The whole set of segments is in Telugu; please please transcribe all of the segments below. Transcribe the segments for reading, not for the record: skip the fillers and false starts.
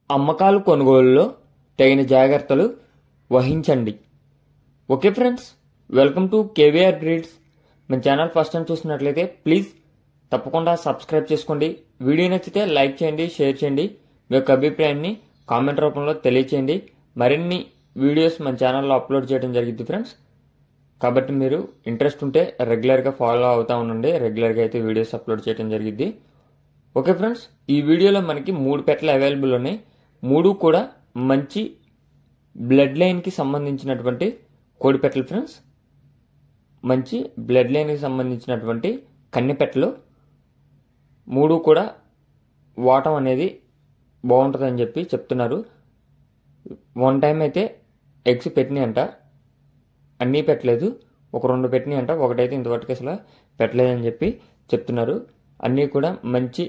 అమ్మకాలు కొనుగోలులో తగిన జాగ్రత్తలు వహించండి. Okay friends, welcome to KVR breeds. మన ఛానల్ ఫస్ట్ టైం చూసినట్లయితే ప్లీజ్ తప్పకుండా సబ్స్క్రైబ్ చేసుకోండి. వీడియో నచ్చితే లైక్ చేయండి, షేర్ చేయండి. మీ యొక్క అభిప్రాయాన్ని కామెంట్ రూపంలో తెలియచేయండి. మరిన్ని వీడియోస్ మన ఛానల్లో అప్లోడ్ చేయడం జరిగింది ఫ్రెండ్స్. కాబట్టి మీరు ఇంట్రెస్ట్ ఉంటే రెగ్యులర్గా ఫాలో అవుతూ ఉండండి. రెగ్యులర్గా అయితే వీడియోస్ అప్లోడ్ చేయడం జరిగింది. ఓకే ఫ్రెండ్స్, ఈ వీడియోలో మనకి 3 పెట్టలు అవైలబుల్ ఉన్నాయి. 3 కూడా మంచి బ్లడ్ లైన్కి సంబంధించినటువంటి కోడి పెట్టలు ఫ్రెండ్స్. మంచి బ్లడ్ లైన్కి సంబంధించినటువంటి కన్నె పెట్టలు. 3 కూడా వాటం అనేది బాగుంటుందని చెప్పి చెప్తున్నారు. 1 టైం అయితే ఎగ్స్ పెట్టినాయి అంట, అన్నీ పెట్టలేదు. 1-2 పెట్టినాయి అంట, ఒకటైతే ఇంతవరకు అసలు పెట్టలేదని చెప్పి చెప్తున్నారు. అన్నీ కూడా మంచి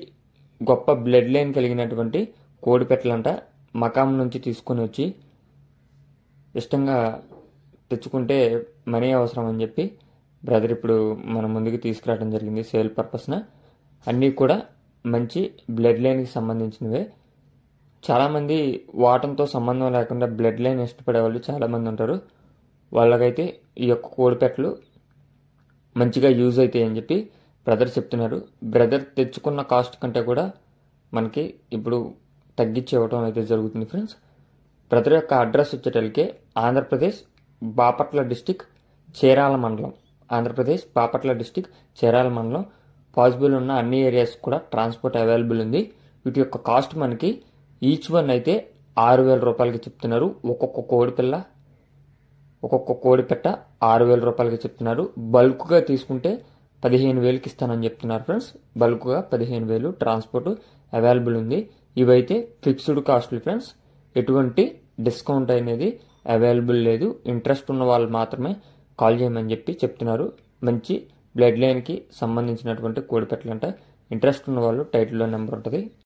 గొప్ప బ్లడ్ లైన్ కలిగినటువంటి కోడి పెట్టలంట. మకాం నుంచి తీసుకొని వచ్చి ఇష్టంగా తెచ్చుకుంటే మనీ అవసరం అని చెప్పి బ్రదర్ ఇప్పుడు మన ముందుకు తీసుకురావడం జరిగింది సేల్ పర్పస్న. అన్నీ కూడా మంచి బ్లడ్ లైన్కి సంబంధించినవే. చాలామంది వాటంతో సంబంధం లేకుండా బ్లడ్ లైన్ ఇష్టపడే వాళ్ళు చాలామంది ఉంటారు. వాళ్ళకైతే ఈ యొక్క కోడి పెట్టలు మంచిగా యూజ్ అవుతాయి అని చెప్పి బ్రదర్ చెప్తున్నారు. బ్రదర్ తెచ్చుకున్న కాస్ట్ కంటే కూడా మనకి ఇప్పుడు తగ్గించి ఇవ్వడం అయితే జరుగుతుంది ఫ్రెండ్స్. బ్రదర్ యొక్క అడ్రస్ వచ్చేటప్పటికే ఆంధ్రప్రదేశ్ బాపట్ల డిస్టిక్ చీరాల మండలం. ఆంధ్రప్రదేశ్ బాపట్ల డిస్టిక్ చీరాల మండలం. పాసిబుల్ ఉన్న అన్ని ఏరియాస్ కూడా ట్రాన్స్పోర్ట్ అవైలబుల్ ఉంది. వీటి యొక్క కాస్ట్ మనకి ఈచ్ వన్ అయితే 6,000 రూపాయలకి చెప్తున్నారు. ఒక్కొక్క కోడి పెట్ట 6,000 రూపాయలకి చెప్తున్నారు. బల్క్గా తీసుకుంటే 15,000కి ఇస్తానని చెప్తున్నారు ఫ్రెండ్స్. బల్క్గా 15,000 ట్రాన్స్పోర్ట్ అవైలబుల్ ఉంది. ఇవైతే ఫిక్స్డ్ కాస్ట్లు ఫ్రెండ్స్. ఎటువంటి డిస్కౌంట్ అనేది అవైలబుల్ లేదు. ఇంట్రెస్ట్ ఉన్న వాళ్ళు మాత్రమే కాల్ చేయమని చెప్పి చెప్తున్నారు. మంచి బ్లడ్ లైన్కి సంబంధించినటువంటి కోడి పెట్టలంట. ఇంట్రెస్ట్ ఉన్న వాళ్ళు టైటిల్లో నెంబర్ ఉంటుంది.